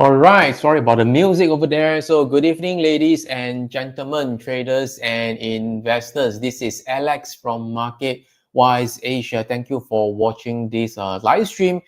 All right, sorry about the music over there. So good evening, ladies and gentlemen, traders and investors. This is Alex from MarketWise Asia. Thank you for watching this live stream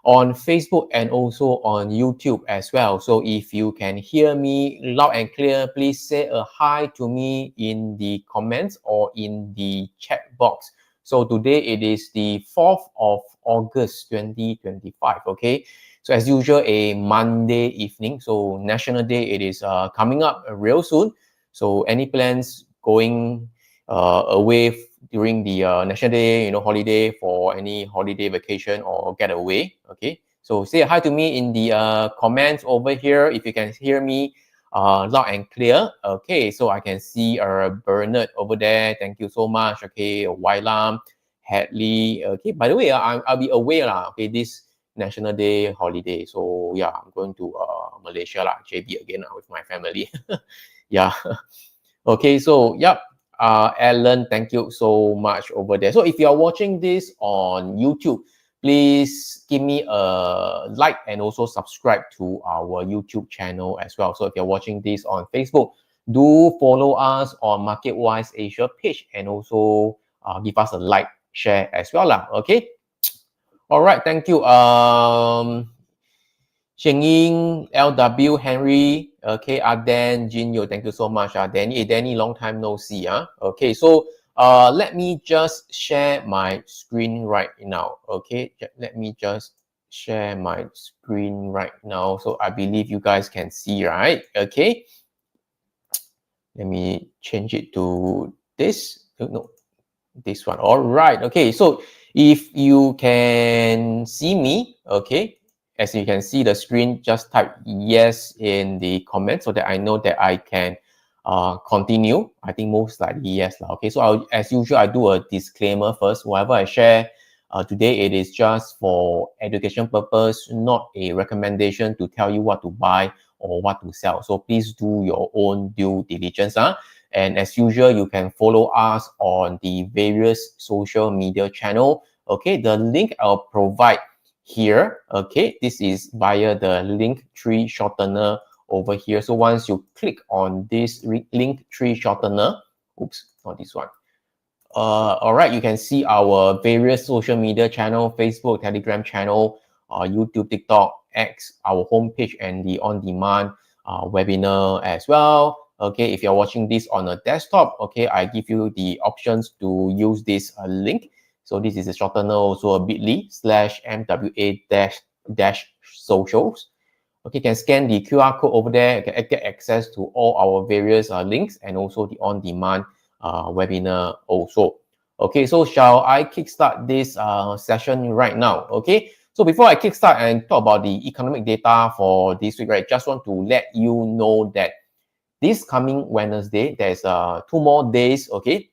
on Facebook and also on YouTube as well. So if you can hear me loud and clear, please say a hi to me in the comments or in the chat box. So today it is the 4th of August 2025, okay? So as usual, a Monday evening. So National Day, it is coming up real soon. So any plans going away during the National Day, holiday for any holiday vacation or getaway? Okay. So say hi to me in the comments over here if you can hear me loud and clear. Okay. So I can see Bernard over there. Thank you so much. Okay. Wailam, Hadley. Okay. By the way, I'll be away lah. Okay. This National Day holiday. So yeah, I'm going to Malaysia lah, JB again with my family. Yeah. Okay, so yep. Alan, thank you so much over there. So if you are watching this on YouTube, please give me a like and also subscribe to our YouTube channel as well. So if you're watching this on Facebook, do follow us on MarketWise Asia page and also give us a like, share as well lah. Okay. All right, thank you. Sheng Ying, LW, Henry, okay, Aden, Jinyo, thank you so much. Danny, long time no see. Okay, so let me just share my screen right now. Okay, let me just share my screen right now. So I believe you guys can see, right? Okay. Let me change it to this. No, this one. All right. Okay, so if you can see me, okay, as you can see the screen, just type yes in the comments so that I know that I can continue. I think most likely yes. Okay, so as usual, I do a disclaimer first. Whatever I share today, it is just for education purpose, not a recommendation to tell you what to buy or what to sell. So please do your own due diligence. And as usual, you can follow us on the various social media channel. Okay, the link I'll provide here. Okay, this is via the Linktree shortener over here. So once you click on this Linktree shortener, oops, not this one. All right, you can see our various social media channel, Facebook, Telegram channel, YouTube, TikTok, X, our homepage, and the on-demand webinar as well. Okay, if you're watching this on a desktop, okay, I give you the options to use this link. So this is a shortener, also a bit.ly/mwa-socials. Okay, you can scan the QR code over there. You can get access to all our various links and also the on-demand webinar also. Okay, so shall I kickstart this session right now? Okay, so before I kickstart and talk about the economic data for this week, right, just want to let you know that this coming Wednesday, there's 2 more days, okay?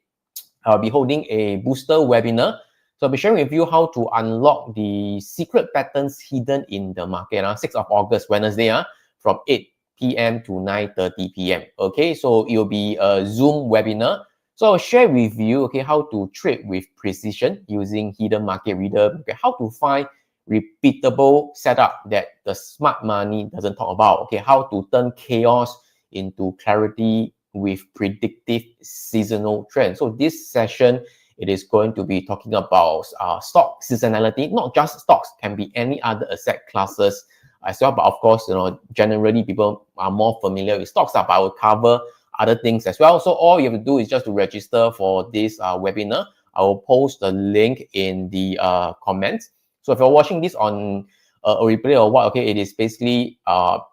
I'll be holding a booster webinar. So I'll be sharing with you how to unlock the secret patterns hidden in the market. 6th of August, Wednesday, from 8 p.m. to 9:30 p.m. Okay, so it will be a Zoom webinar. So I'll share with you, okay, how to trade with precision using hidden market reader, okay, how to find repeatable setup that the smart money doesn't talk about, okay, how to turn chaos into clarity with predictive seasonal trends. So this session, it is going to be talking about stock seasonality, not just stocks, can be any other asset classes as well. But of course, generally people are more familiar with stocks, but I will cover other things as well. So all you have to do is just to register for this webinar. I will post the link in the comments. So if you're watching this on a replay or what, okay, it is basically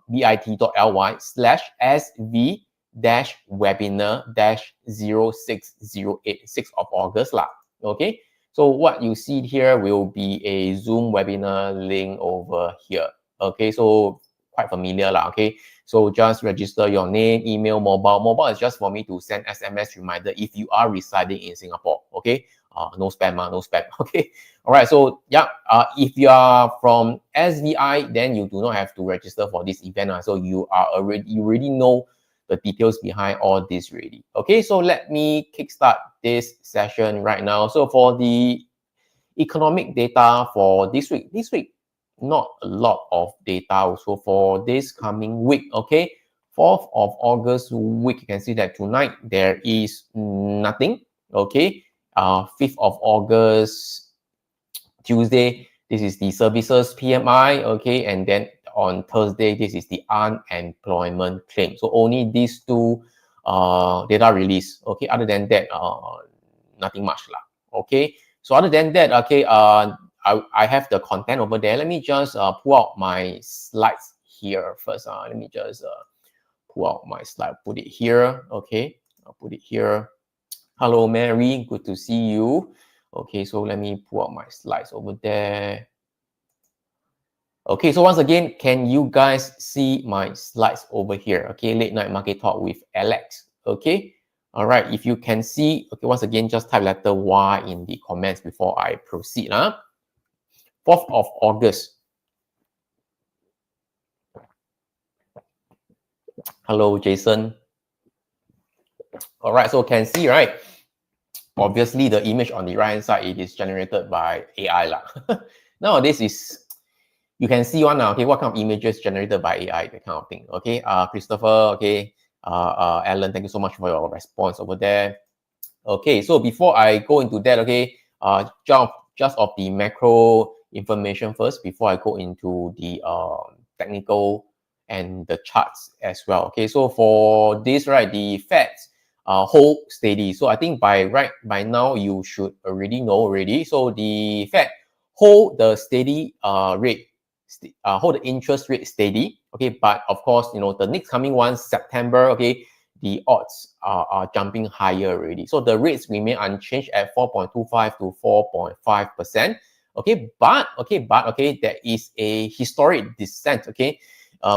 bit.ly/sv-webinar-0608, 6th of August lah. Okay, so what you see here will be a Zoom webinar link over here. Okay, so quite familiar lah. Okay, so just register your name, email, mobile. Mobile is just for me to send SMS reminder if you are residing in Singapore. Okay, no spam, no spam. Okay, all right. So yeah, if you are from SVI, then you do not have to register for this event. So you already know the details behind all this already. Okay, so let me kickstart this session right now. So for the economic data for this week, not a lot of data also for this coming week. Okay, 4th of August week, you can see that tonight there is nothing. Okay, 5th of August Tuesday, this is the services PMI. Okay, and then on Thursday, this is the unemployment claim. So only these two data release. Okay, other than that, nothing much lah. Okay, so other than that, okay, I have the content over there. Let me just pull out my slides here first. Let me just pull out my slide, put it here. Okay, I'll put it here. Hello, Mary. Good to see you. Okay, so let me pull out my slides over there. Okay, so once again, can you guys see my slides over here? Okay, late night market talk with Alex. Okay, all right. If you can see, okay, once again, just type letter Y in the comments before I proceed. 4th of August. Hello, Jason. All right, so can see, right? Obviously, the image on the right hand side, it is generated by AI lah. Nowadays is, you can see one now, okay, what kind of images generated by AI, that kind of thing. Okay, Christopher, okay, Alan, thank you so much for your response over there. Okay, so before I go into that, okay, just of the macro information first before I go into the technical and the charts as well. Okay, so for this, right, the Feds hold steady. So I think by now you should already know already. So the Fed hold the steady rate, hold the interest rate steady. Okay, but of course, you know, the next coming one, September, okay, the odds are jumping higher already. So the rates remain unchanged at 4.25 to 4.5%. Okay, but there is a historic descent. Okay,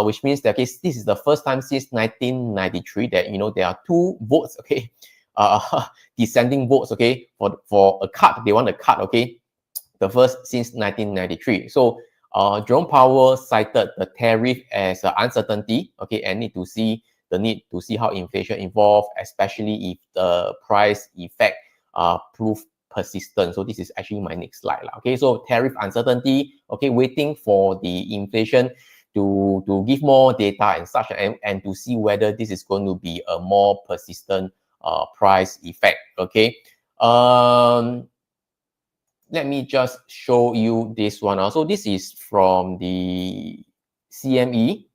which means that, okay, this is the first time since 1993 that, you know, there are two votes. Okay, descending votes. Okay, for a cut, they want a cut. Okay, the first since 1993. So Jerome Powell cited the tariff as uncertainty. Okay, and need to see how inflation evolve, especially if the price effect prove persistent. So this is actually my next slide. Okay, so tariff uncertainty, okay, waiting for the inflation to give more data and such, and to see whether this is going to be a more persistent price effect. Okay, let me just show you this one. So this is from the CME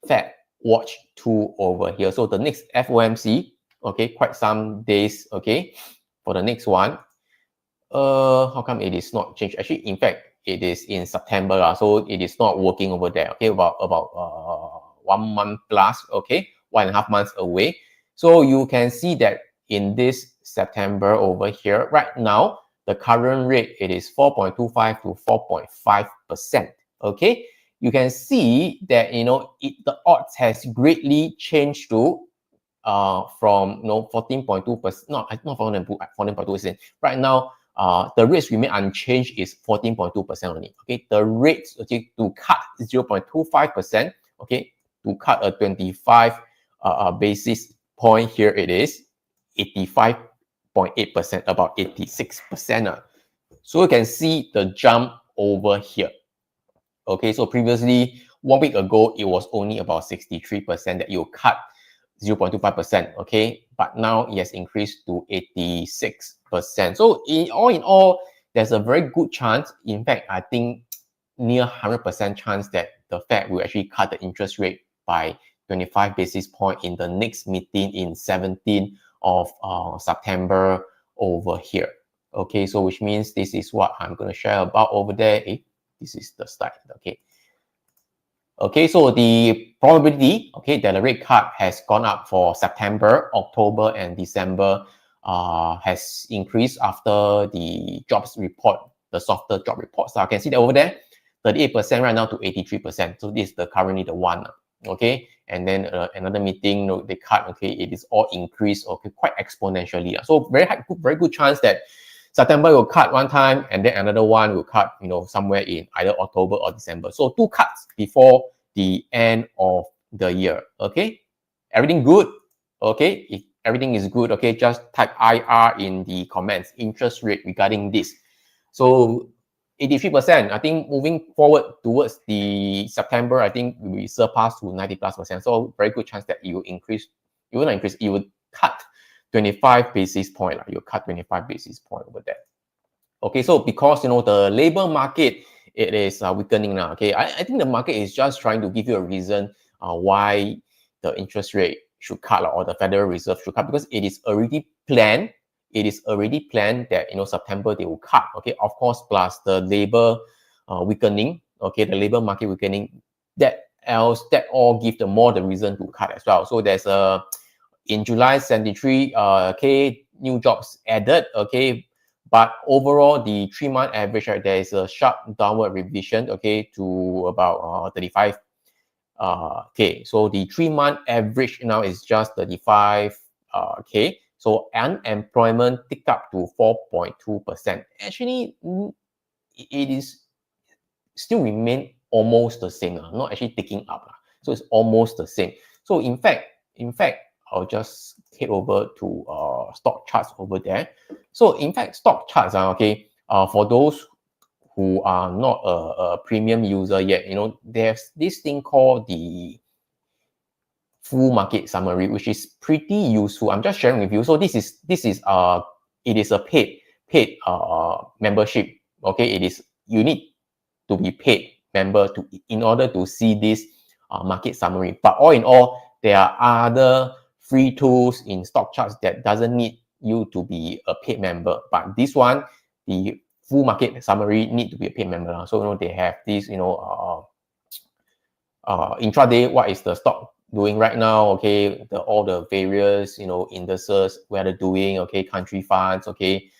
Fed Watch tool over here. So the next FOMC, okay, quite some days, okay, for the next one. How come it is not changed? Actually, in fact, it is in September, so it is not working over there. Okay, about 1 month plus, okay, 1.5 months away. So you can see that in this September over here, right now, the current rate, it is 4.25 to 4.5%. Okay, you can see that, you know, the odds has greatly changed to from, you know, 14.2%, not 14.2%. Right now, the rates remain unchanged is 14.2% only. Okay, the rates, okay, to cut 0.25%, okay, to cut a 25 basis point here, it is 85.8%, about 86%. So you can see the jump over here. Okay, so previously 1 week ago, it was only about 63% that you cut 0.25%. Okay, but now it has increased to 86%. So in all, there's a very good chance. In fact, I think near 100% chance that the Fed will actually cut the interest rate by 25 basis point in the next meeting in 17th of September over here. Okay, so which means this is what I'm going to share about over there. This is the slide. Okay. Okay, so the probability, okay, that the rate cut has gone up for September, October, and December has increased after the jobs report, the softer job report. So I can see that over there, 38% right now to 83%. So this is currently the one. Okay, and then another meeting, they cut. Okay, it is all increased. Okay, quite exponentially. So very good chance that September will cut one time, and then another one will cut, you know, somewhere in either October or December. So 2 cuts before the end of the year. Okay, everything good? Okay, if everything is good, okay, just type IR in the comments, interest rate regarding this. So 83%. I think moving forward towards the September, I think we surpass to 90+%. So very good chance that it will increase. It will not increase. It will cut 25 basis point. You cut 25 basis point over there. Okay, so because the labor market, it is weakening now. Okay, I think the market is just trying to give you a reason why the interest rate should cut, or the Federal Reserve should cut, because it is already planned. It is already planned that September they will cut. Okay, of course, plus the labor weakening. Okay, the labor market weakening. That all give the more the reason to cut as well. So there's in July 73K new jobs added. Okay. But overall, the 3-month average, right, there is a sharp downward revision, okay, to about 35K. So the 3-month average now is just 35K. So unemployment ticked up to 4.2%. Actually, it is still remain almost the same, not actually ticking up. So it's almost the same. So in fact, I'll just head over to stock charts over there. So in fact, stock charts are okay. For those who are not a premium user yet, there's this thing called the full market summary, which is pretty useful. I'm just sharing with you. So it is a paid membership. Okay, you need to be paid member in order to see this market summary. But all in all, there are other free tools in stock charts that doesn't need you to be a paid member. But this one, the full market summary, need to be a paid member. So they have this intraday, what is the stock doing right now? Okay, all the various indices, where they're doing. Okay, country funds. Okay,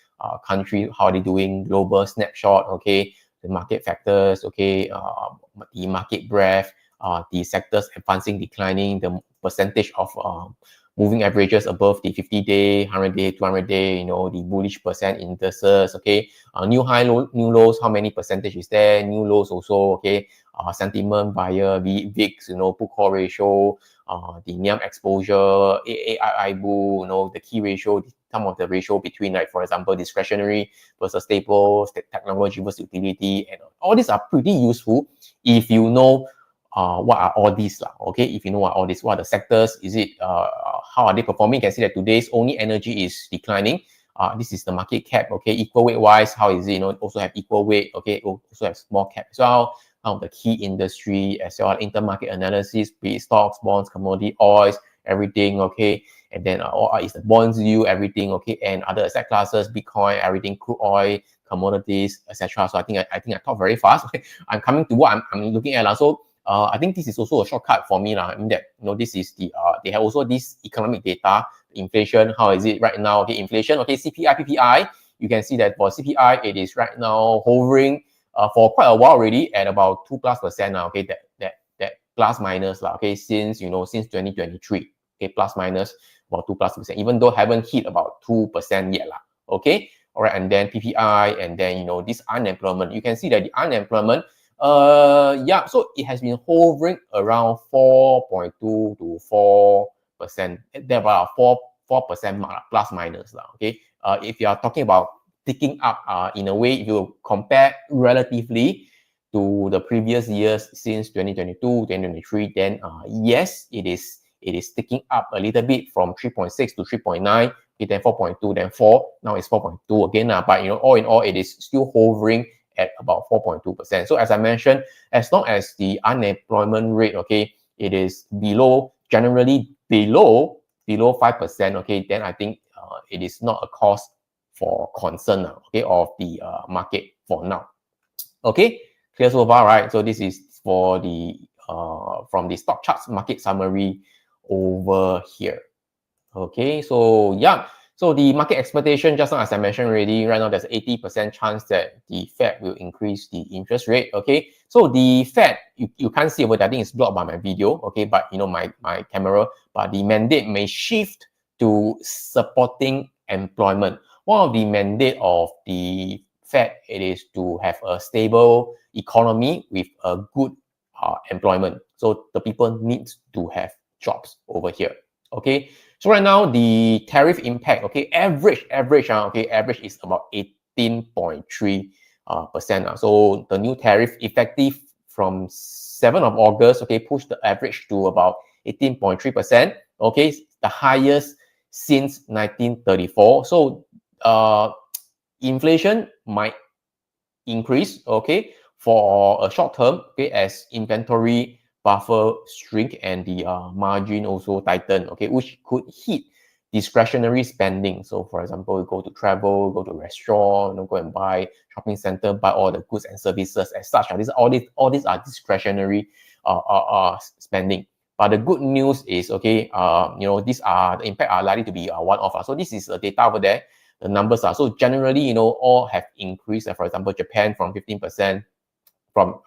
country, how are they doing? Global snapshot. Okay, the market factors. Okay, the market breadth. The sectors advancing, declining, the percentage of moving averages above the 50-day, 100-day, 200-day, the bullish percent indices. Okay, new high, new lows, how many percentage is there? New lows also. Okay, sentiment, buyer, VIX, put call ratio, the NIM exposure, AAIBU, the key ratio, some of the ratio between, like, for example, discretionary versus staples, technology versus utility, and all these are pretty useful if you know what are all these. Okay, if you know what all these, what are the sectors, is it, how are they performing? You can see that today's only energy is declining. This is the market cap. Okay, equal weight wise, how is it? Also have equal weight. Okay, also have small cap as well. The key industry as well, intermarket analysis, be it stocks, bonds, commodity, oils, everything. Okay, and then is the bonds yield, everything. Okay, and other asset classes, Bitcoin, everything, crude oil, commodities, etc. So I think I talk very fast. Okay, I'm coming to what I'm looking at. So I think this is also a shortcut for me. I mean that this is the they have also this economic data, inflation, how is it right now? Okay, inflation. Okay, CPI, PPI. You can see that for CPI, it is right now hovering for quite a while already at about 2+% now. Okay, that plus minus okay, since 2023. Okay, plus minus about 2+%, even though haven't hit about 2% yet Okay, all right, and then PPI, and then this unemployment. You can see that the unemployment, so it has been hovering around 4.2 to 4%. There about 4% mark, plus minus Okay, if you are talking about ticking up, in a way, if you compare relatively to the previous years since 2022, 2023, then yes, it is ticking up a little bit from 3.6 to 3.9. Okay, then 4.2, then 4. Now it's 4.2 again. But all in all, it is still hovering at about 4.2%. So as I mentioned, as long as the unemployment rate, okay, it is generally below 5%, okay, then I think it is not a cause for concern, okay, of the market for now. Okay, clear so far, right? So this is for the from the stock charts market summary over here. Okay, so yeah. So the market expectation, just now, as I mentioned already, right now there's 80% chance that the Fed will increase the interest rate. Okay, so the Fed, you can't see over there. I think it's blocked by my video. Okay, but my camera, but the mandate may shift to supporting employment. One of the mandate of the Fed, it is to have a stable economy with a good employment. So the people need to have jobs over here. Okay, so right now the tariff impact, okay, average is about 18.3 percent. So the new tariff effective from 7th of August, okay, pushed the average to about 18.3%, okay, the highest since 1934. So inflation might increase, okay, for a short term, okay, as inventory buffer shrink and the margin also tighten, okay, which could hit discretionary spending. So for example, you go to travel, go to restaurant, go and buy shopping center, buy all the goods and services as such. All these are discretionary spending. But the good news is, okay, these are the impact are likely to be one-off. So this is the data over there. The numbers are so generally, all have increased. For example, Japan from 15% from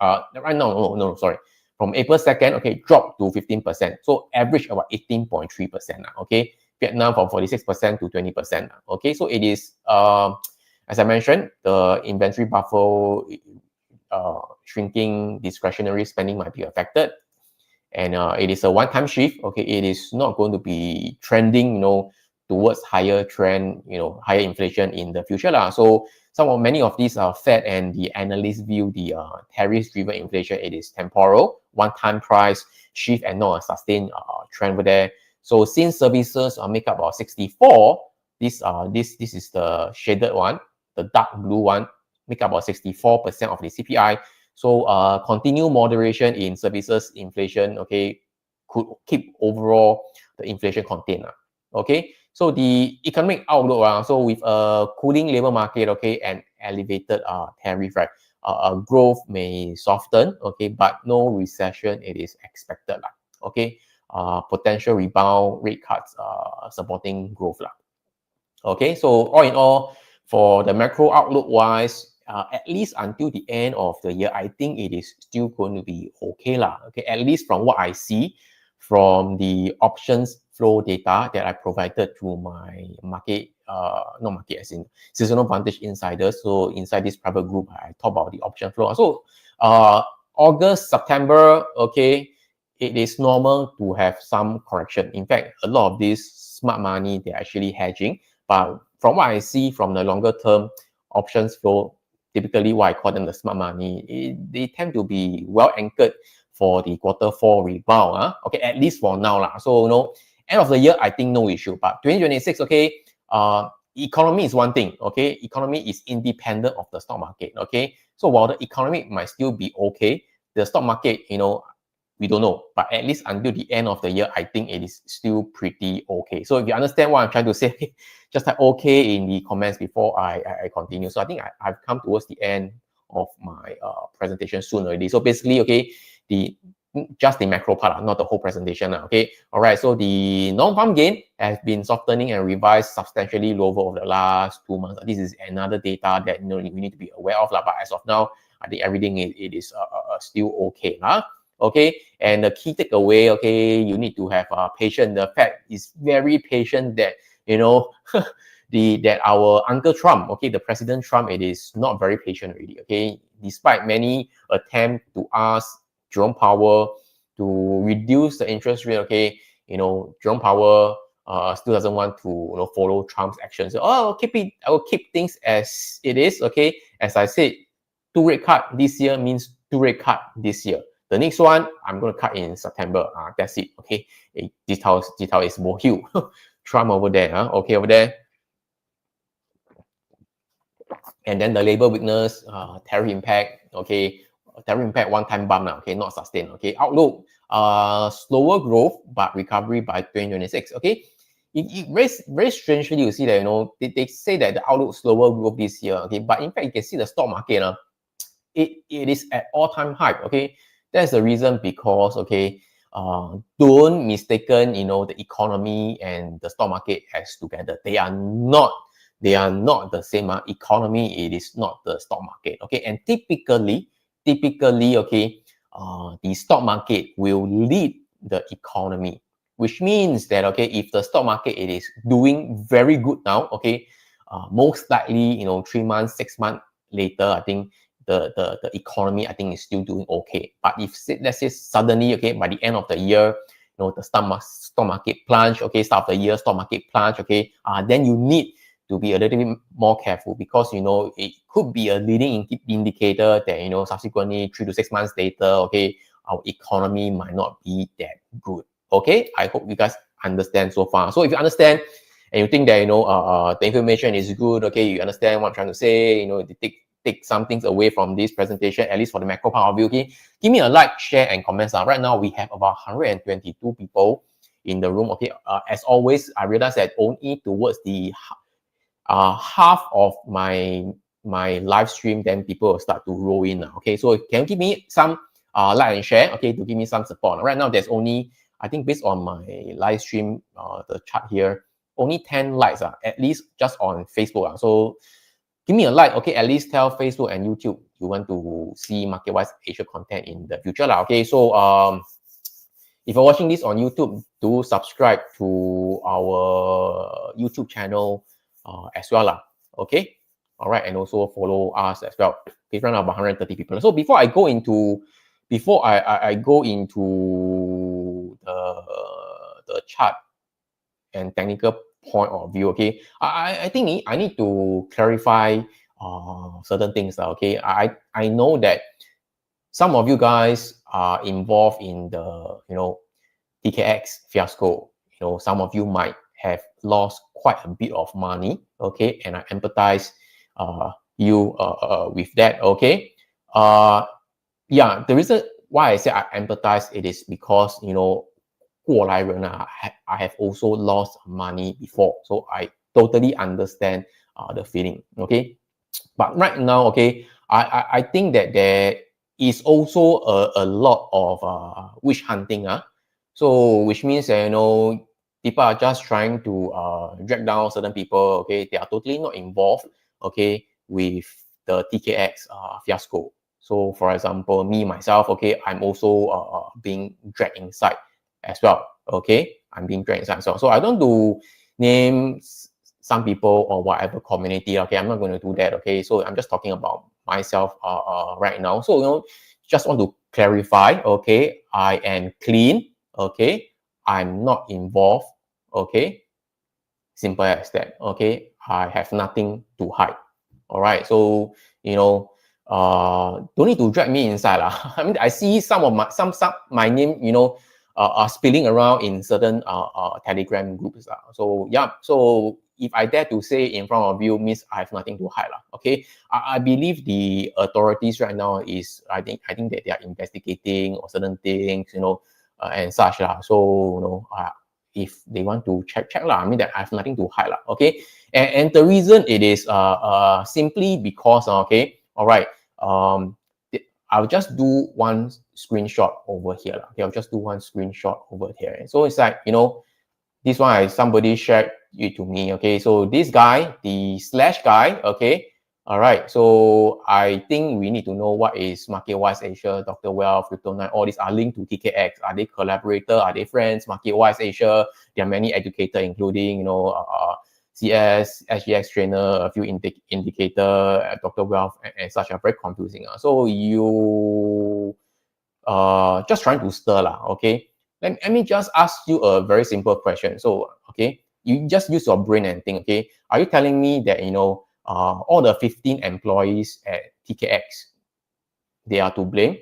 from April 2nd, okay, dropped to 15%. So average about 18.3%. Okay, Vietnam from 46% to 20%. Okay, so it is as I mentioned, the inventory buffer shrinking, discretionary spending might be affected. And it is a one-time shift. Okay, it is not going to be trending, towards higher trend, higher inflation in the future lah. So many of these are Fed and the analysts view the tariff-driven inflation. It is temporal, one-time price shift, and not a sustained trend over there. So since services make up about 64, this is the shaded one, the dark blue one, make up about 64% of the CPI. So continued moderation in services inflation, okay, could keep overall the inflation contained. Okay, so the economic outlook, so with a cooling labor market, okay, and elevated tariff, right, growth may soften, okay, but no recession it is expected, okay. Potential rebound, rate cuts supporting growth. Okay, so all in all, for the macro outlook wise, at least until the end of the year, I think it is still going to be okay lah. Okay, at least from what I see from the options flow data that I provided to my market, not market as in seasonal vantage insiders. So inside this private group, I talk about the option flow. So August, September, okay, it is normal to have some correction. In fact, a lot of these smart money, they're actually hedging. But from what I see from the longer term options flow, typically what I call them the smart money, they tend to be well anchored for the Q4 rebound. Okay, at least for now lah. So end of the year, I think no issue. But 2026, okay, economy is one thing. Okay, economy is independent of the stock market. Okay, so while the economy might still be okay, the stock market, we don't know, but at least until the end of the year, I think it is still pretty okay. So if you understand what I'm trying to say, just type okay in the comments before I continue. So I think I've come towards the end of my presentation soon already. So basically, okay, just the macro part, not the whole presentation. Okay, all right. So the non-farm gain has been softening and revised substantially lower over the last 2 months. This is another data that we need to be aware of. But as of now, I think everything it is still okay. Okay, and the key takeaway, okay, you need to have patience. The Fed is very patient that, that our Uncle Trump, okay, the President Trump, it is not very patient really, okay, despite many attempts to ask Jerome Powell to reduce the interest rate, okay, Jerome Powell still doesn't want to follow Trump's actions. So, I will keep things as it is, okay. As I said, 2 rate cut this year means 2 rate cut this year. The next one, I'm going to cut in September. That's it. Okay. This is more Hugh. Trump over there. Okay, over there. And then the labor weakness, tariff impact. Okay. Tariff impact one-time bump now. Okay, not sustained. Okay. Outlook, slower growth, but recovery by 2026. Okay. It very strangely, you see that, they say that the outlook slower growth this year. Okay. But in fact, you can see the stock market, it is at all-time high. Okay. That's the reason because, okay, don't mistaken, the economy and the stock market as together. They are not the same. Economy, it is not the stock market. Okay, and typically, okay, the stock market will lead the economy, which means that, okay, if the stock market it is doing very good now, okay, most likely, 3 months, 6 months later, I think the economy, I think, is still doing okay. But if, let's say, suddenly, okay, by the end of the year, the stock market plunge, okay, start of the year, stock market plunge, okay, then you need to be a little bit more careful, because it could be a leading indicator that subsequently 3 to 6 months later, okay, our economy might not be that good. Okay, I hope you guys understand so far. So if you understand and you think that the information is good, okay, you understand what I'm trying to say, take some things away from this presentation, at least for the macro part of you, okay, give me a like, share, and comments. Right now we have about 122 people in the room. Okay, as always, I realize that only towards the half of my live stream, then people will start to roll in. Okay, so can you give me some like and share, okay, to give me some support. Right now there's only, I think based on my live stream, the chart here, only 10 likes, at least just on Facebook. So give me a like, okay, at least tell Facebook and YouTube you want to see MarketWise Asia content in the future. Okay, so if you're watching this on YouTube, do subscribe to our YouTube channel as well. Okay, all right, and also follow us as well. Okay, around about 130 people. So before I go into the chart and technical point of view, okay, I think I need to clarify certain things. Okay, I know that some of you guys are involved in the TKX fiasco. Some of you might have lost quite a bit of money. Okay, and I empathize you with that. Okay, yeah, the reason why I say I empathize, it is because I have also lost money before, so I totally understand the feeling. Okay, but right now, okay, I think that there is also a lot of witch hunting. So which means that people are just trying to drag down certain people. Okay, they are totally not involved, okay, with the TKX fiasco. So for example, me myself, okay, I'm also being dragged inside as well. Okay, I'm being dragged inside as well. So I don't do names some people or whatever community. Okay, I'm not going to do that. Okay, so I'm just talking about myself right now. So just want to clarify. Okay, I am clean. Okay, I'm not involved. Okay, simple as that. Okay, I have nothing to hide. All right, so don't need to drag me inside lah. I mean, I see some of my name are spilling around in certain Telegram groups. So yeah, so if I dare to say in front of you, means I have nothing to hide. Okay, I believe the authorities right now is, I think that they are investigating or certain things, and such. So if they want to check I mean that I have nothing to hide. Okay, and the reason it is simply because okay, all right, I'll just do one screenshot over here. Okay, I'll just do one screenshot over here. So it's like, this one, somebody shared it to me. Okay, so this guy, the slash guy, okay, all right. So I think we need to know what is MarketWise Asia, Dr. Wealth, Crypto9, all these are linked to TKX. Are they collaborator? Are they friends? MarketWise Asia, there are many educators, including, CS, SGX trainer, a few indicator, Dr. Wealth, and such are very confusing. So you just trying to stir okay? Let me just ask you a very simple question. So, okay, you just use your brain and think, okay? Are you telling me that, all the 15 employees at TKX, they are to blame?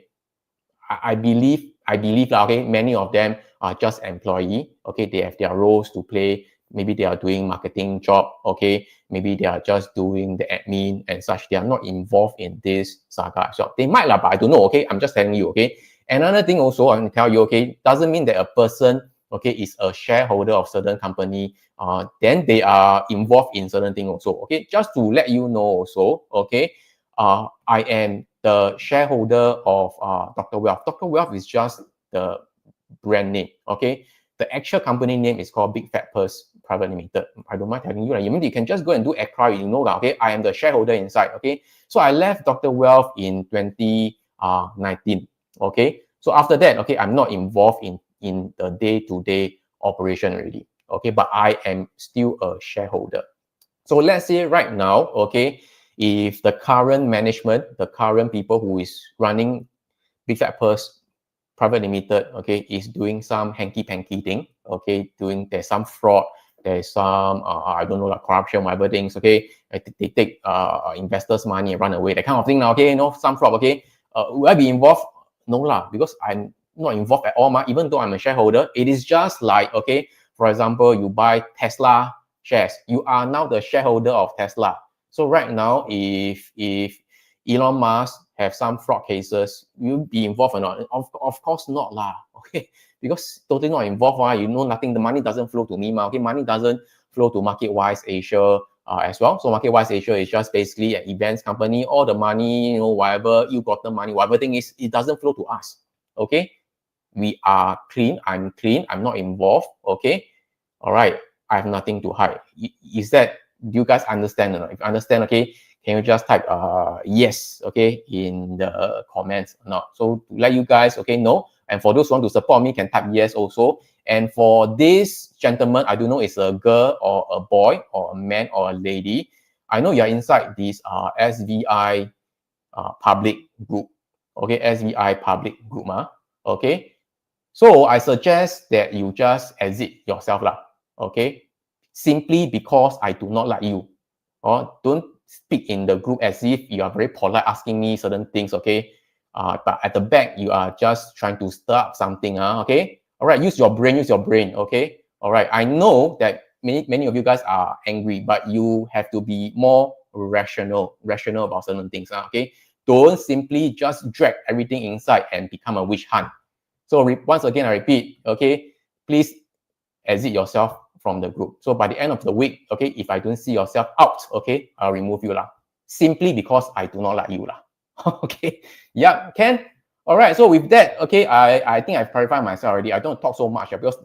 I believe, okay, many of them are just employee. Okay, they have their roles to play. Maybe they are doing marketing job. Okay, maybe they are just doing the admin and such. They are not involved in this saga. So they might but I don't know. Okay, I'm just telling you. Okay, another thing also I'm going to tell you. Okay, doesn't mean that a person, okay, is a shareholder of certain company. Then they are involved in certain thing also. Okay, just to let you know also. Okay, I am the shareholder of Dr. Wealth. Dr. Wealth is just the brand name. Okay, the actual company name is called Big Fat Purse Private Limited. I don't mind telling you. You can just go and do ACRA. That. Okay, I am the shareholder inside. Okay, so I left Dr. Wealth in 2019. Okay, so after that, okay, I'm not involved in the day-to-day operation already. Okay, but I am still a shareholder. So let's say right now, okay, if the current management, the current people who is running Big Fat Purse Private Limited, okay, is doing some hanky-panky thing, okay, there's some fraud, there's some I don't know, like corruption, whatever things, okay, they take investors' money and run away, that kind of thing now, okay, you know, some fraud, okay. Will I be involved? No lah, because I'm not involved at all, even though I'm a shareholder. It is just like, okay, for example, you buy Tesla shares, you are now the shareholder of Tesla. So right now, if Elon Musk have some fraud cases, you'll be involved or not? Of course not lah, okay, because totally not involved, you know nothing, the money doesn't flow to me, okay, money doesn't flow to MarketWise Asia as well. So MarketWise Asia is just basically an events company. All the money, you know, whatever you got the money, whatever thing is, it doesn't flow to us, okay. We are clean, I'm clean, I'm not involved, okay. All right, I have nothing to hide. Is that, do you guys understand or not? If you understand, okay, can you just type yes, okay, in the comments or not? So to let you guys, okay, know. And for those who want to support me, can type yes also. And for this gentleman, I don't know it's a girl or a boy or a man or a lady. I know you're inside this SVI public group. Okay, SVI public group, okay. So I suggest that you just exit yourself lah. Okay, simply because I do not like you. Or don't speak in the group as if you are very polite asking me certain things, okay. But at the back, you are just trying to stir up something, okay. All right, use your brain, okay. All right, I know that many of you guys are angry, but you have to be more rational about certain things, okay. Don't simply just drag everything inside and become a witch hunt. So once again, I repeat, okay, please exit yourself from the group. So by the end of the week, okay, if I don't see yourself out, okay, I'll remove you lah. Simply because I do not like you lah. Okay, yeah, can. All right, so with that, okay, I think I've clarified myself already. I don't talk so much because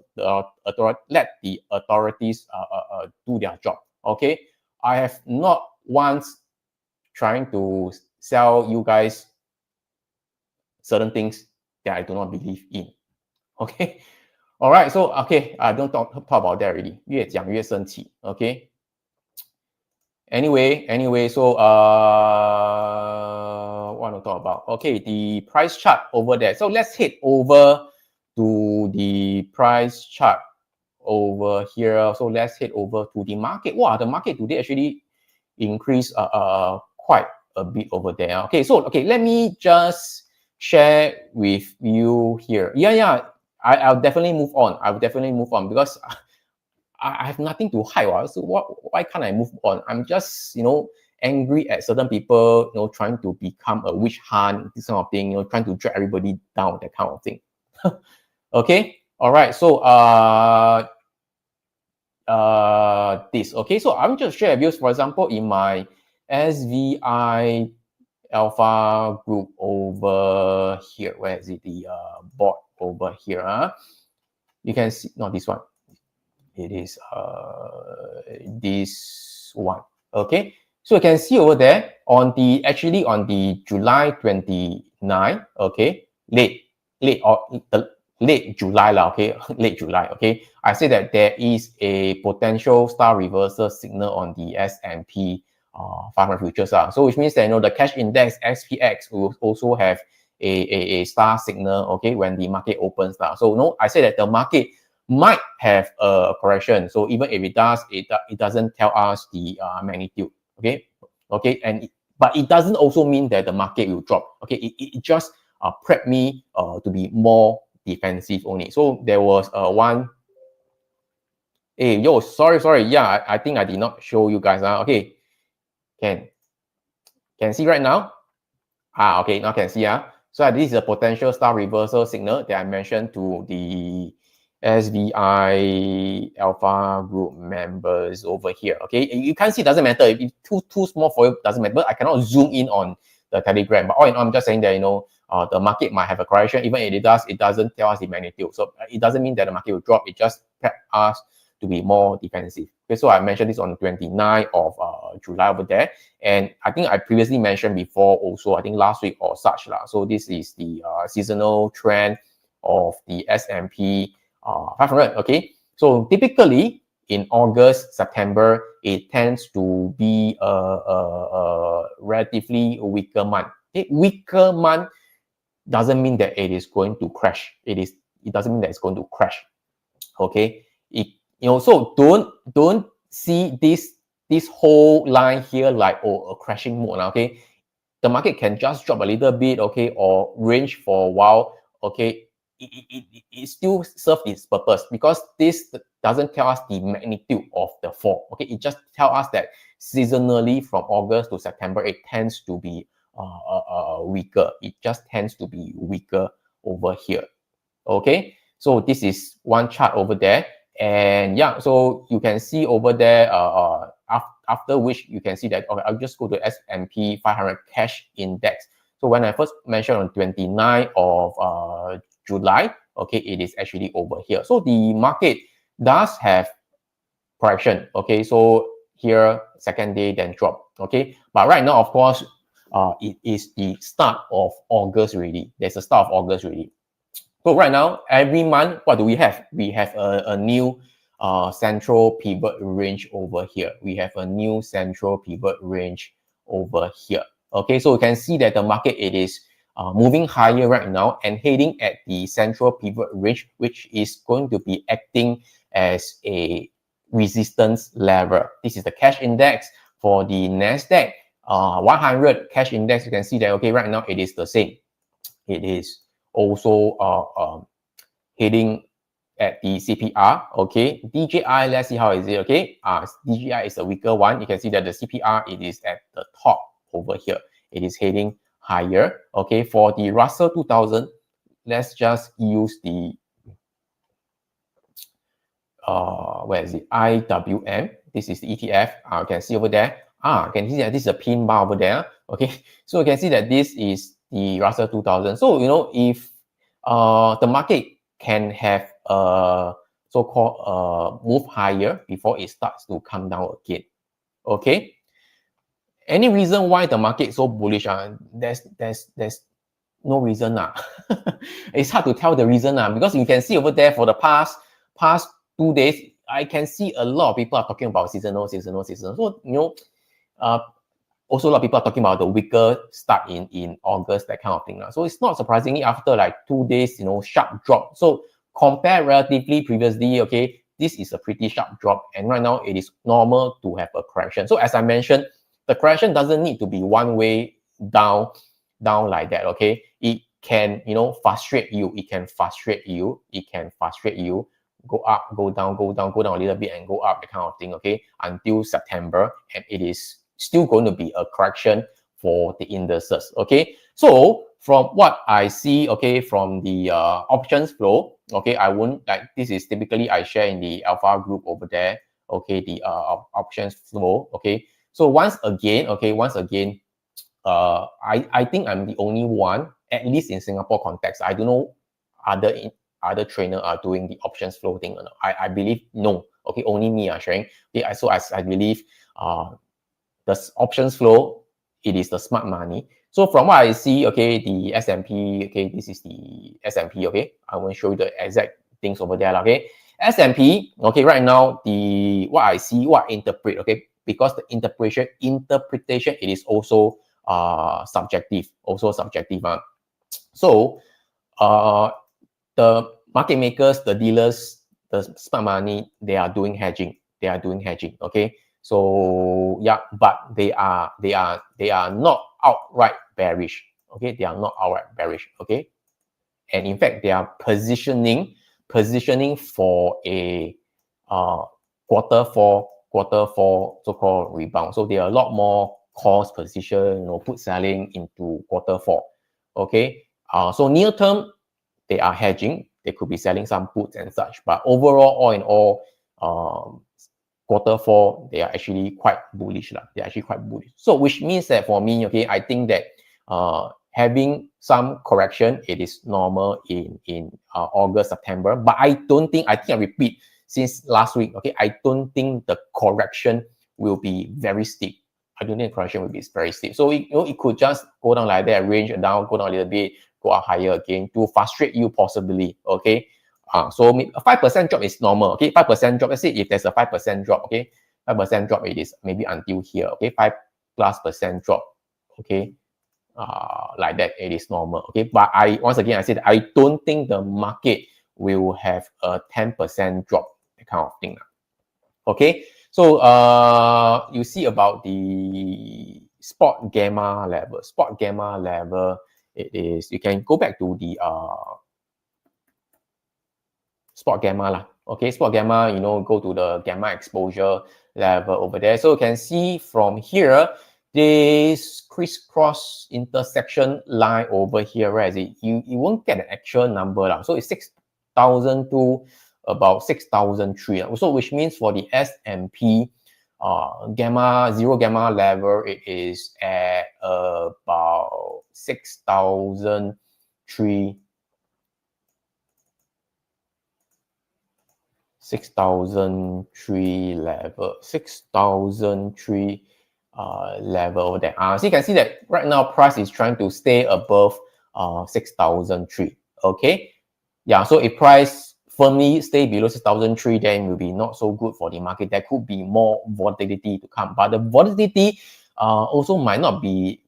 let the authorities do their job. Okay, I have not once trying to sell you guys certain things that I do not believe in. Okay, all right, so okay, I don't talk about that already. 越讲越生气. Okay. Anyway, so what to talk about? Okay, the price chart over there. So let's head over to the price chart over here. So let's head over to the market. Wow, the market today actually increased quite a bit over there. Okay, so okay, let me just share with you here. Yeah, I'll definitely move on. I will definitely move on because I have nothing to hide. So why can't I move on? I'm just, you know, angry at certain people, you know, trying to become a witch hunt, this kind of thing, you know, trying to drag everybody down, that kind of thing. Okay, all right. So this. Okay, so I'm just share views. For example, in my SVI Alpha group over here, where is it? The board over here. You can see, not this one. It is this one. Okay, so you can see over there on the July 29, okay, late July lah, okay, late July, okay, I say that there is a potential star reversal signal on the S&P 500 futures. So which means that, you know, the cash index SPX will also have a star signal, okay, when the market opens now. So no, I say that the market might have a correction. So even if it does, it doesn't tell us the magnitude. Okay, but it doesn't also mean that the market will drop. Okay, it just prep me to be more defensive only. So there was one. Hey, yo, sorry. Yeah, I think I did not show you guys. Okay, can see right now. Okay, now can see. So this is a potential star reversal signal that I mentioned to the SVI Alpha group members over here. Okay, you can't see, doesn't matter. If it's too small for you, doesn't matter. But I cannot zoom in on the Telegram. But all in all, I'm just saying that, you know, the market might have a correction. Even if it does, it doesn't tell us the magnitude. So it doesn't mean that the market will drop. It just prep us to be more defensive. Okay, so I mentioned this on the 29th of July over there. And I think I previously mentioned before also, I think last week or such. So this is the seasonal trend of the S&P 500. Okay, so typically in August, September, it tends to be a relatively weaker month. Okay? Weaker month doesn't mean that it is going to crash. It doesn't mean that it's going to crash. Okay, So don't see this whole line here like, oh, a crashing mode, okay? The market can just drop a little bit, okay, or range for a while, okay? It still serves its purpose, because this doesn't tell us the magnitude of the fall, okay? It just tells us that seasonally from August to September, it tends to be weaker. It just tends to be weaker over here, okay? So this is one chart over there. And yeah, so you can see over there, after which you can see that, okay, I'll just go to S&P 500 cash index. So when I first mentioned on 29th of July, okay, it is actually over here. So the market does have correction, okay? So here, second day, then drop, okay? But right now, of course, it is the start of August already. There's a start of August already. So right now, every month, what do we have? We have a new central pivot range over here. We have a new central pivot range over here. Okay, so you can see that the market, it is moving higher right now and heading at the central pivot range, which is going to be acting as a resistance level. This is the cash index. For the NASDAQ 100 cash index, you can see that, okay, right now it is the same. It is also hitting at the CPR, okay? DJI, let's see how is it, okay? DJI is a weaker one. You can see that the CPR, it is at the top over here. It is heading higher, okay? For the Russell 2000, let's just use the, where is it? IWM. This is the ETF. You can see over there. You can see that this is a pin bar over there, okay? So you can see that this is the Russell 2000. So, if the market can have a so-called move higher before it starts to come down again, okay? Any reason why the market is so bullish? There's no reason. It's hard to tell the reason because you can see over there for the past 2 days, I can see a lot of people are talking about seasonal. So, also a lot of people are talking about the weaker start in August, that kind of thing. So it's not surprisingly after like 2 days, sharp drop. So compare relatively previously, okay, this is a pretty sharp drop. And right now it is normal to have a correction. So as I mentioned, the correction doesn't need to be one way down like that, okay? It can, frustrate you. It can frustrate you. Go up, go down a little bit and go up, that kind of thing, okay? Until September. And it is still going to be a correction for the indices, okay? So from what I see, okay, from the options flow, okay, I won't, like, this is typically I share in the alpha group over there, okay, the options flow, okay? So once again, I think I'm the only one, at least in Singapore context. I don't know other trainers are doing the options flow thing or not. I believe no, okay, only me are sharing. Okay, so I believe the options flow, it is the smart money. So from what I see, okay, the S&P, okay, this is the S&P, okay. I won't show you the exact things over there, okay. S&P, okay, right now, what I see, what I interpret, okay, because the interpretation, it is also subjective. So, the market makers, the dealers, the smart money, they are doing hedging, okay. So yeah, but they are not outright bearish, okay. They are not outright bearish, okay. And in fact, they are positioning for a quarter four so-called rebound. So there are a lot more calls position, put selling into quarter four, okay. So near term, they are hedging. They could be selling some puts and such, but overall, all in all, quarter four, they are actually quite bullish. They're actually quite bullish. So which means that for me, okay, I think that having some correction, it is normal in August, September. But I think I repeat since last week, okay, I don't think the correction will be very steep. I don't think the correction will be very steep. So it could just go down like that, range down, go down a little bit, go up higher again to frustrate you possibly, okay. So a 5% drop is normal, okay. 5% drop, let's say if there's a 5% drop, okay, 5% drop, it is maybe until here, okay, 5+% drop, okay. Like that, it is normal, okay. But once again I said I don't think the market will have a 10% drop, that kind of thing. Okay, so you see about the spot gamma level. Spot gamma level, it is, you can go back to the spot gamma lah. Okay, spot gamma, you know, go to the gamma exposure level over there. So you can see from here, this crisscross intersection line over here, right? You won't get an actual number lah. So it's 6,000 to about 6,003. So which means for the S&P gamma, zero gamma level, it is at about 6,003 level, 6,003 level there. So you can see that right now price is trying to stay above 6,003. Okay, yeah. So if price firmly stay below 6,003, then it will be not so good for the market. There could be more volatility to come, but the volatility also might not be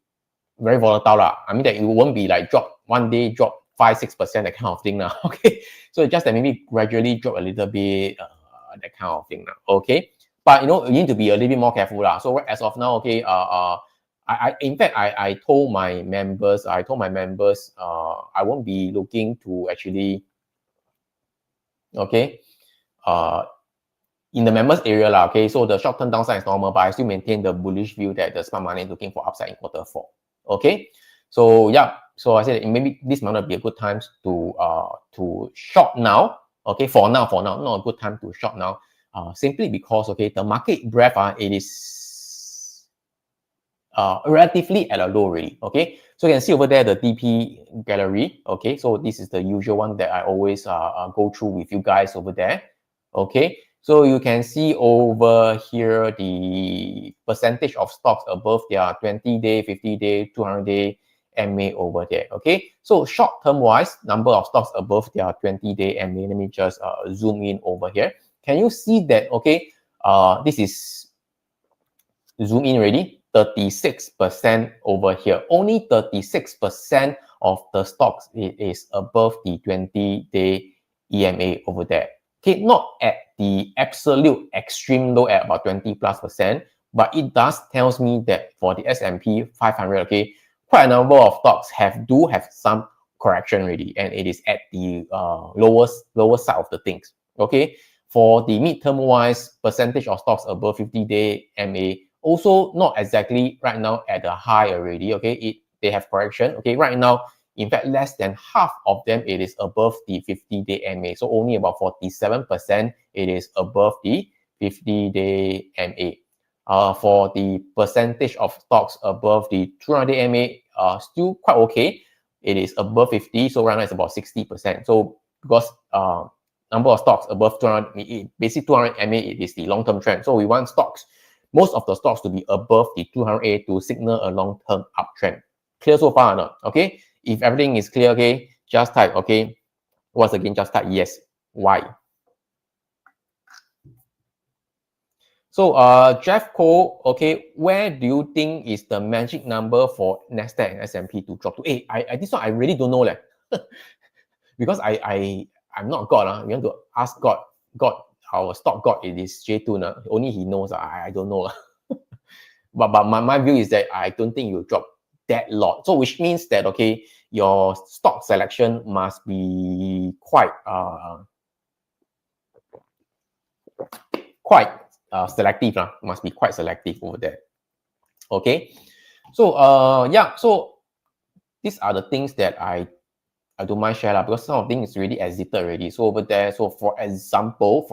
very volatile lah. I mean that it won't be like drop one day, drop 5-6%, that kind of thing now. Okay, so just that maybe gradually drop a little bit, that kind of thing now. Okay, but you know, you need to be a little bit more careful lah. So as of now, okay, in fact, I told my members, I won't be looking to actually, okay, in the members area lah. Okay, so the short-term downside is normal, but I still maintain the bullish view that the smart money is looking for upside in Q4. Okay, so yeah, so I said maybe this might not be a good time to short now. Okay, for now, not a good time to short now. Simply because, okay, the market breadth, it is relatively at a low already. Okay, so you can see over there the DP gallery. Okay, so this is the usual one that I always go through with you guys over there. Okay, so you can see over here the percentage of stocks above their 20-day, 50-day, 200-day MA over there. Okay, so short-term wise, number of stocks above their 20-day MA. Let me just zoom in over here. Can you see that? Okay, this is zoom in already. 36% over here. Only 36% of the stocks is above the 20-day EMA over there. Okay, not at the absolute extreme low at about 20+%, but it does tells me that for the S&P 500, okay, quite a number of stocks do have some correction already, and it is at the lower side of the things. Okay, for the midterm wise, percentage of stocks above 50-day MA also not exactly right now at the high already. Okay, they have correction. Okay, right now, in fact, less than half of them it is above the 50-day MA. So only about 47% it is above the 50-day MA. For the percentage of stocks above the 200-day MA, still quite okay. It is above 50, so right now it's about 60%. So because number of stocks above 200, basically 200 MA, it is the long-term trend. So we want stocks, most of the stocks, to be above the 200A to signal a long-term uptrend. Clear so far or not? Okay, if everything is clear, okay, just type, okay, once again, just type yes. Why? So Jeff Cole, okay, where do you think is the magic number for Nasdaq and S&P to drop to? Hey, this one I really don't know because I'm not God. You want to ask God, our stock God, it is J2. Only he knows. I don't know. but my view is that I don't think you drop that lot. So which means that, okay, your stock selection must be quite selective. Must be quite selective over there. Okay. So yeah, so these are the things that I don't mind share because some of things is already exited already. So over there, so for example,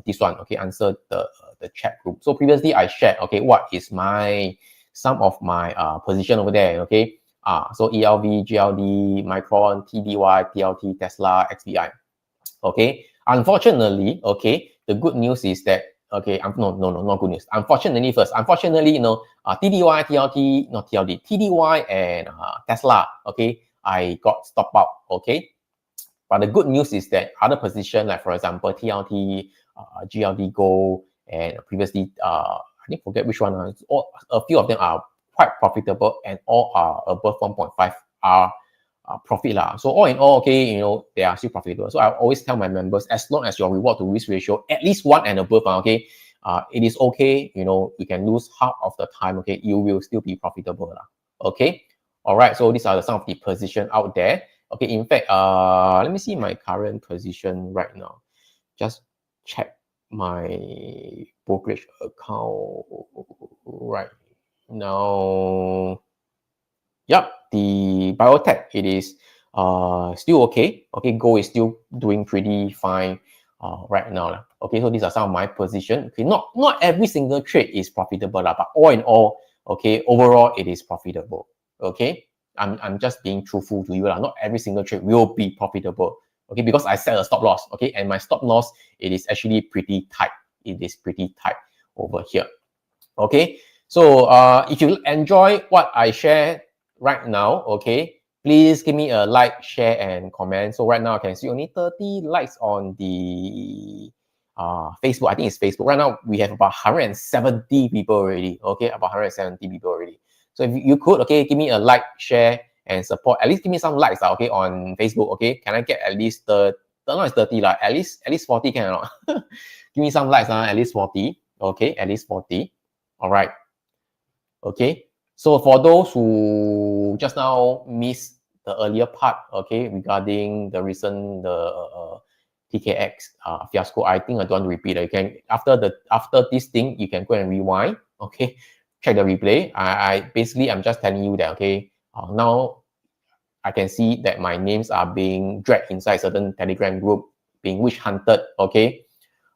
this one, okay, answer the chat group. So previously I shared, okay, what is some of my position over there, okay. So ELV, GLD, Micron, TDY, TLT, Tesla, XBI. Okay. Unfortunately, okay, the good news is that, okay, no, not good news. Unfortunately, TDY, TLT, not TLD, TDY and Tesla, okay, I got stopped out, okay. But the good news is that other position, like for example, TLT, GLD Go, and previously, I didn't forget which one. A few of them are quite profitable and all are above 1.5 R profit lah. So all in all, okay, you know, they are still profitable. So I always tell my members, as long as your reward to risk ratio at least 1 and above, okay, it is okay. You know, you can lose half of the time, okay, you will still be profitable lah. Okay, all right. So these are some of the position out there. Okay, in fact, let me see my current position right now. Just check my brokerage account right now. Yep, the biotech, it is still okay. Okay, gold is still doing pretty fine right now. Okay, so these are some of my position. Okay, not every single trade is profitable, but all in all, okay, overall it is profitable. Okay, I'm just being truthful to you. Not every single trade will be profitable. Okay, because I set a stop loss. Okay, and my stop loss, it is actually pretty tight. It is pretty tight over here. Okay, so if you enjoy what I share right now, okay, please give me a like, share, and comment. So right now I can see only 30 likes on the Facebook. I think it's Facebook. Right now we have about 170 people already. Okay, about 170 people already. So if you could, okay, give me a like, share, and support. At least give me some likes, okay, on Facebook. Okay, can I get at least not 30 like at least 40 can or not? Give me some likes, at least 40. Okay, at least 40. All right. Okay. So for those who just now missed the earlier part, okay, regarding the recent TKX fiasco, I think I don't want to repeat it. You can after this thing, you can go and rewind. Okay, check the replay. I'm just telling you that, okay, now I can see that my names are being dragged inside certain Telegram group, being witch hunted. Okay,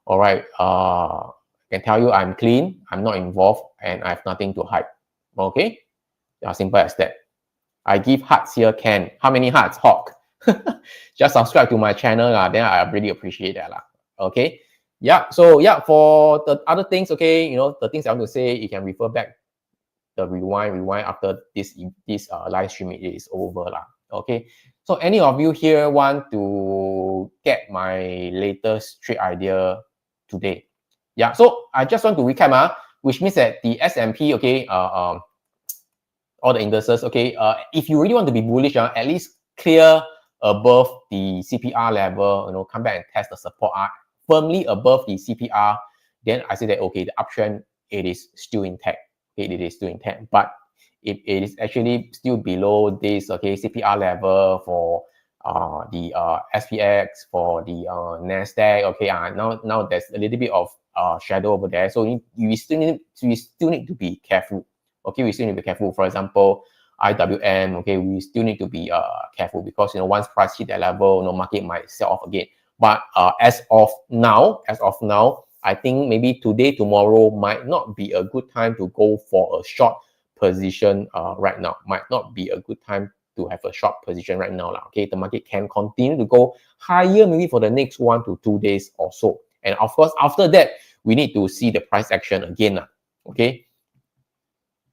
all right. I can tell you I'm clean, I'm not involved, and I have nothing to hide. Okay, simple as that. I give hearts here, Ken. How many hearts? Hawk. Just subscribe to my channel, then I really appreciate that. Okay. Yeah. So yeah, for the other things, okay, you know, the things I want to say, you can refer back the rewind after this live stream is over. Okay. So any of you here want to get my latest trade idea today? Yeah. So I just want to recap, which means that the S&P, okay, all the indices, okay, if you really want to be bullish, at least clear above the CPR level, you know, come back and test the support firmly above the CPR, then I say that, okay, the uptrend, it is still intact. Okay, it is still intact, but it is actually still below this, okay, CPR level for the SPX, for the NASDAQ, okay, now there's a little bit of shadow over there, so you still need to be careful. Okay, we still need to be careful. For example, IWM, okay, we still need to be careful because, you know, once price hit that level, you know, market might sell off again. But as of now, I think maybe today, tomorrow might not be a good time to go for a short position right now. Might not be a good time to have a short position right now. Okay, the market can continue to go higher maybe for the next 1 to 2 days or so. And of course, after that, we need to see the price action again. Okay.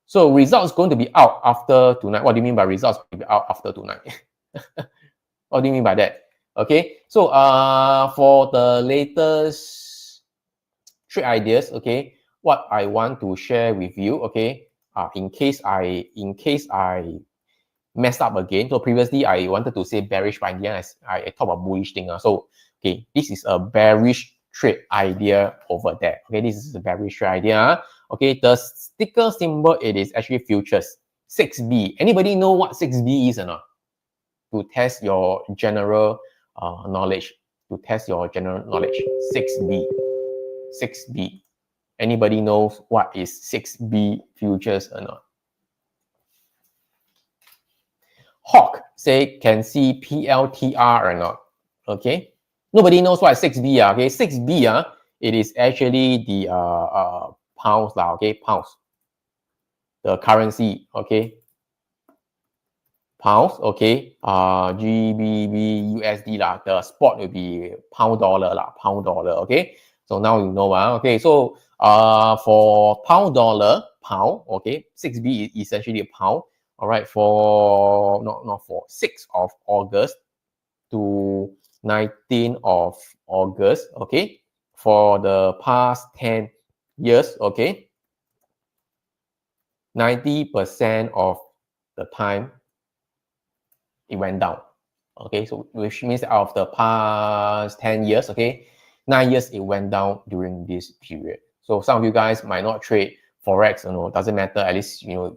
So results going to be out after tonight. What do you mean by results going to be out after tonight? What do you mean by that? Okay. So for the latest trade ideas, okay, what I want to share with you, okay, in case I messed up again. So previously I wanted to say bearish, but in the end I talk about bullish thing. So okay, this is a bearish trade idea over there. Okay, this is a bearish trade idea. Okay, the sticker symbol, it is actually futures 6B. Anybody know what 6B is or not? To test your general knowledge. To test your general knowledge. 6B. 6B. Anybody knows what is 6B futures or not? Hawk say can see PLTR or not. Okay. Nobody knows what is 6B. Okay. 6B, it is actually the pounds. Okay. Pounds. The currency. Okay. Pounds. Okay. GBPUSD. The spot will be pound dollar. Pound dollar. Okay. So now you know. Okay. So for pound dollar, pound. Okay. 6B is essentially a pound. All right, for not for 6th of August to 19th of August, okay, for the past 10 years, okay, 90% of the time, it went down. Okay, so which means out of the past 10 years, okay, 9 years it went down during this period. So some of you guys might not trade Forex, doesn't matter. At least you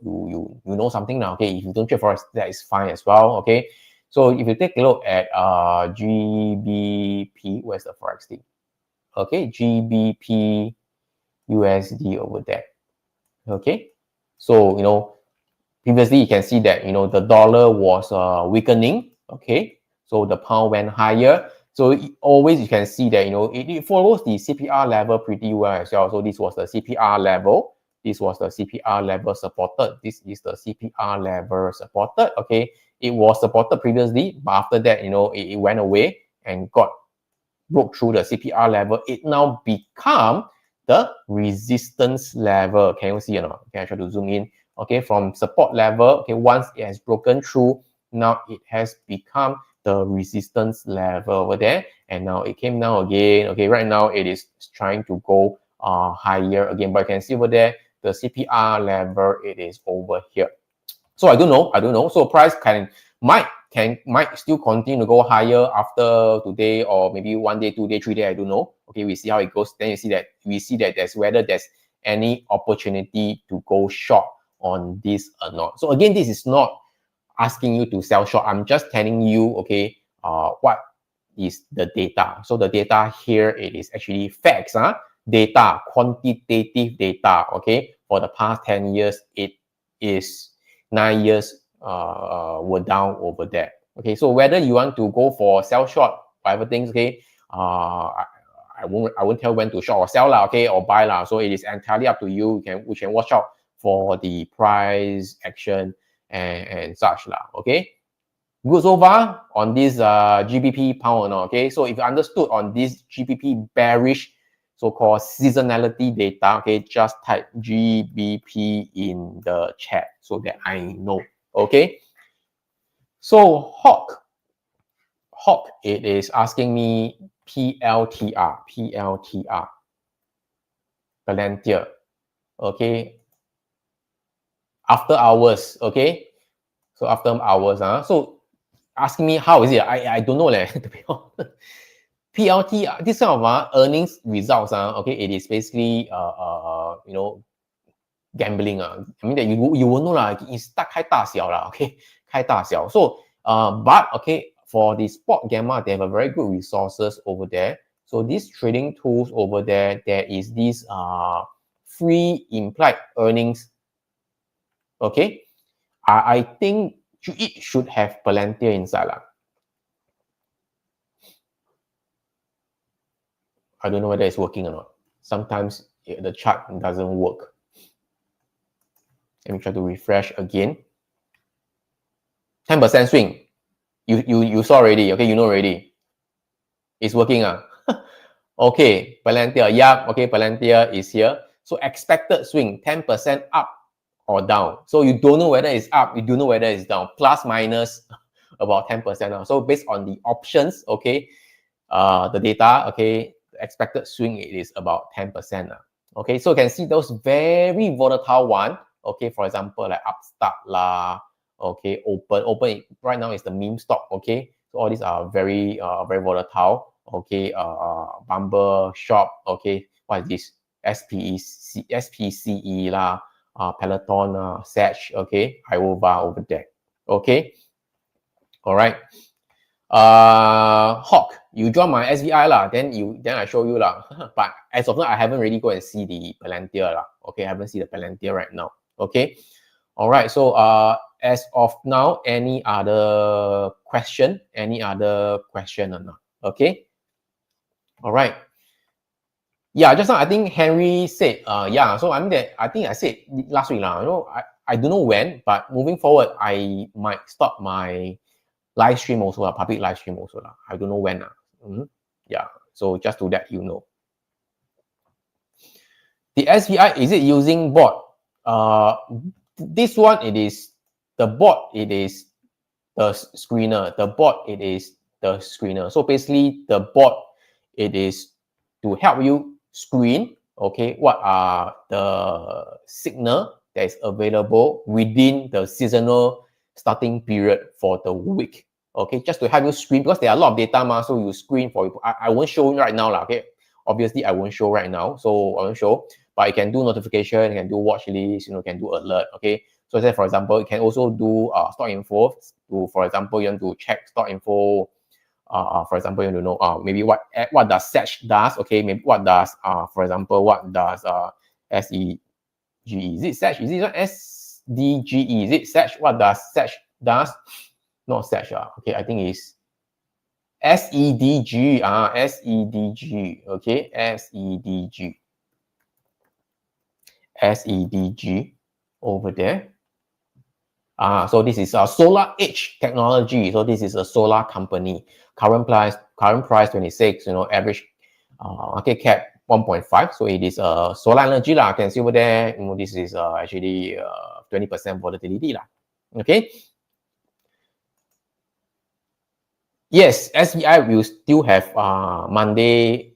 know something now. Okay, if you don't trade Forex, that is fine as well. Okay, so if you take a look at GBP, where's the Forex thing? Okay, GBPUSD over there. Okay, so previously you can see that the dollar was weakening. Okay, so the pound went higher. So always you can see that it follows the CPR level pretty well as well. So this was the CPR level. This was the CPR level supported. This is the CPR level supported. Okay, it was supported previously, but after that it went away and broke through the CPR level. It now become the resistance level. Can you see or not? Okay, I try to zoom in. Okay, from support level, okay, once it has broken through, now it has become the resistance level over there, and now it came down again. Okay, right now it is trying to go higher again, but you can see over there the CPR level, it is over here. So I don't know. So price might still continue to go higher after today, or maybe 1 day, 2 day, 3 day. I don't know. Okay, we see how it goes. Then we see that whether there's any opportunity to go short on this or not. So again, this is not asking you to sell short. I'm just telling you, okay, what is the data. So the data here, it is actually facts, data, quantitative data. Okay, for the past 10 years, it is 9 years were down over there. Okay, so whether you want to go for sell short, whatever things, okay, I won't tell when to short or sell, okay, or buy. So it is entirely up to you. We can watch out for the price action and such. Okay. Good so far on this GBP pound, okay. So if you understood on this GBP bearish so-called seasonality data, okay, just type GBP in the chat so that I know. Okay. So Hawk, it is asking me PLTR, Palantir. Okay. After hours, okay. So after hours, so asking me how is it? I don't know, to be honest. PLT, this kind of earnings results, okay, it is basically gambling. I mean that you will know it's 开大小 okay, 开大小. So but okay, for the spot gamma, they have a very good resources over there. So these trading tools over there, there is this free implied earnings. Okay, I think it should have Palantir inside. I don't know whether it's working or not. Sometimes the chart doesn't work. Let me try to refresh again. 10% swing. You saw already. Okay, you know already. It's working. Okay, Palantir. Yeah, okay, Palantir is here. So expected swing, 10% up or down. So you don't know whether it's up, you don't know whether it's down. Plus, minus about 10%. So based on the options, okay, the data, okay, the expected swing, it is about 10%. Okay, so you can see those very volatile one. Okay, for example, like Upstart okay, Open right now is the meme stock. Okay, so all these are very volatile. Okay, Bumble Shop. Okay, what is this? SPCE Peloton, Sage. Okay, Iova over there. Okay, all right. Hawk, you join my SVI then I show you but as of now, I haven't really go and see the Palantir Okay, I haven't seen the Palantir right now. Okay, all right. So as of now, any other question? Or not? Okay, all right. Yeah, just now I think Henry said, yeah. So I mean that I think I said last week I don't know when, but moving forward, I might stop my live stream also, public live stream also. I don't know when. Yeah, so just to let you know. The SVI, is it using bot? This one, it is the bot, it is the screener. The bot, it is the screener. So basically, the bot, it is to help you screen, okay, what are the signal that is available within the seasonal starting period for the week. Okay, just to help you screen, because there are a lot of data, so you screen for you. I won't show right now, okay. Obviously, I won't show right now, so I won't show. But you can do notification, you can do watch list, you can do alert. Okay, so say for example, you can also do stock info. For example, you want to check stock info. For example, you want to know maybe what does SETH does. Okay, maybe what does for example, what does SEGE? Is it SETH? Is it not SDGE? Is it SETH? What does SETH does? Not SETH. Okay, I think it's SEDG. SEDG. Okay, SEDG. SEDG over there. So this is a solar edge technology. So this is a solar company. Current price 26. Average market cap 1.5. So it is solar energy lah. Can see over there. This is actually 20% volatility lah. Okay. Yes, SBI will still have Monday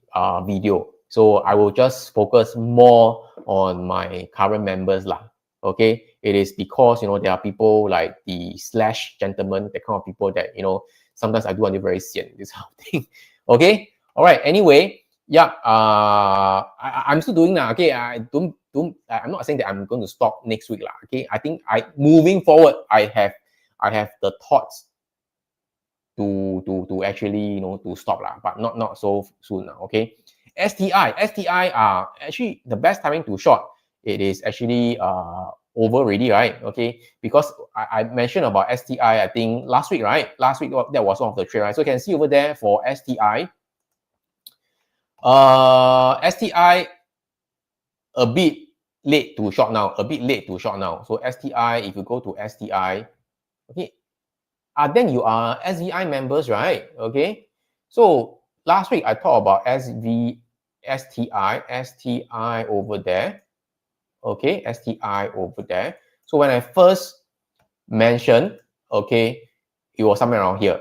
video. So I will just focus more on my current members lah. Okay, it is because there are people like the slash gentleman, the kind of people that sometimes I do until very sian, this kind of thing. Okay, all right. Anyway, yeah, I'm still doing that. Okay, I'm not saying that I'm going to stop next week lah. Okay, I think moving forward, I have the thoughts to actually to stop lah, but not so soon now. Okay, STI are actually the best timing to short. It is actually over already, right? Okay, because I mentioned about STI, I think last week, right? Last week that was one of the trade, right? So you can see over there for STI, STI a bit late to short now, So STI, if you go to STI, okay, then you are SVI members, right? Okay, so last week I talked about STI over there. Okay, STI over there. So when I first mentioned, okay, it was somewhere around here.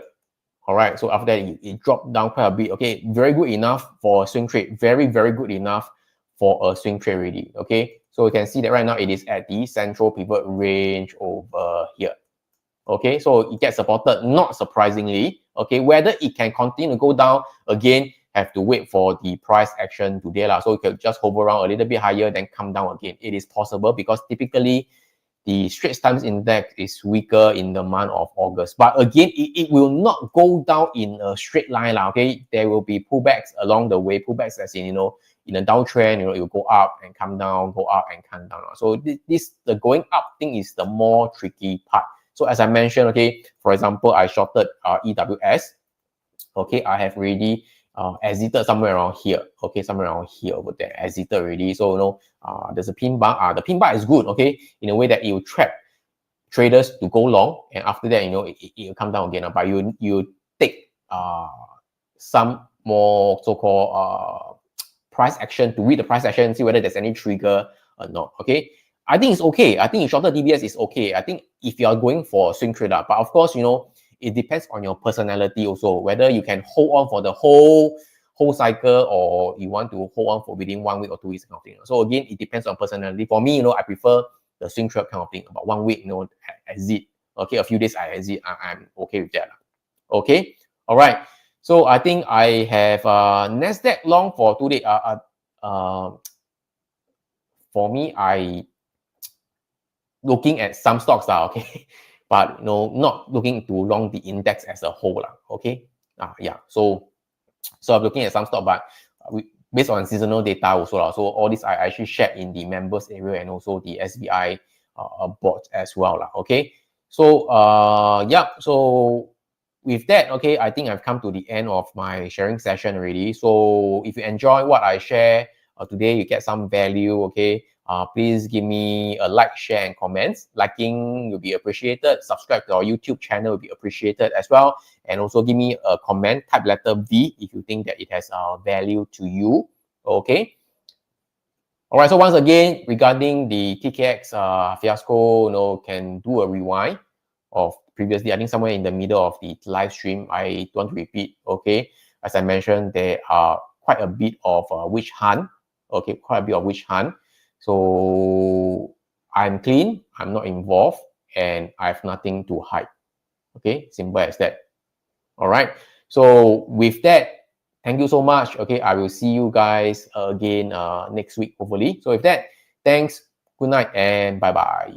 All right, so after that it dropped down quite a bit. Okay, very good enough for a swing trade. Very, very good enough for a swing trade already. Okay, so you can see that right now it is at the central pivot range over here. Okay, so it gets supported, not surprisingly. Okay, whether it can continue to go down again, have to wait for the price action today lah. So you can just hover around a little bit higher, then come down again. It is possible because typically the Straits Times Index is weaker in the month of August. But again, it will not go down in a straight line lah. Okay, there will be pullbacks along the way. Pullbacks as in in a downtrend, it will go up and come down, go up and come down. So the going up thing is the more tricky part. So as I mentioned, okay, for example, I shorted EWS. Okay, I have already exited somewhere around here. Okay, somewhere around here over there, exited already. So there's a pin bar. The pin bar is good. Okay, in a way that it will trap traders to go long, and after that, it will come down again. But you take some more so-called price action to read the price action, see whether there's any trigger or not. Okay. I think it's okay. I think in shorter DBS is okay. I think if you are going for a swing trader, but of course, it depends on your personality also, whether you can hold on for the whole cycle or you want to hold on for within 1 week or 2 weeks kind of thing. So again, it depends on personality. For me, I prefer the swing trade kind of thing. About 1 week, exit. Okay, a few days I exit. I'm okay with that. Okay, all right. So I think I have Nasdaq long for today. For me, I looking at some stocks okay, but not looking to long the index as a whole okay. Yeah, so I'm looking at some stock, but based on seasonal data also so all this I actually shared in the members area and also the SBI board as well okay. So yeah, so with that, okay, I think I've come to the end of my sharing session already. So if you enjoy what I share today, you get some value, okay, please give me a like, share, and comments. Liking will be appreciated. Subscribe to our YouTube channel will be appreciated as well. And also give me a comment, type letter V if you think that it has value to you. Okay. All right. So once again, regarding the TKX fiasco, can do a rewind of previously. I think somewhere in the middle of the live stream. I don't want to repeat. Okay. As I mentioned, there are quite a bit of witch hunt. Okay, quite a bit of witch hunt. So I'm clean, I'm not involved, and I have nothing to hide. Okay, simple as that. All right. So with that, thank you so much. Okay, I will see you guys again next week, hopefully. So with that, thanks, good night, and bye-bye.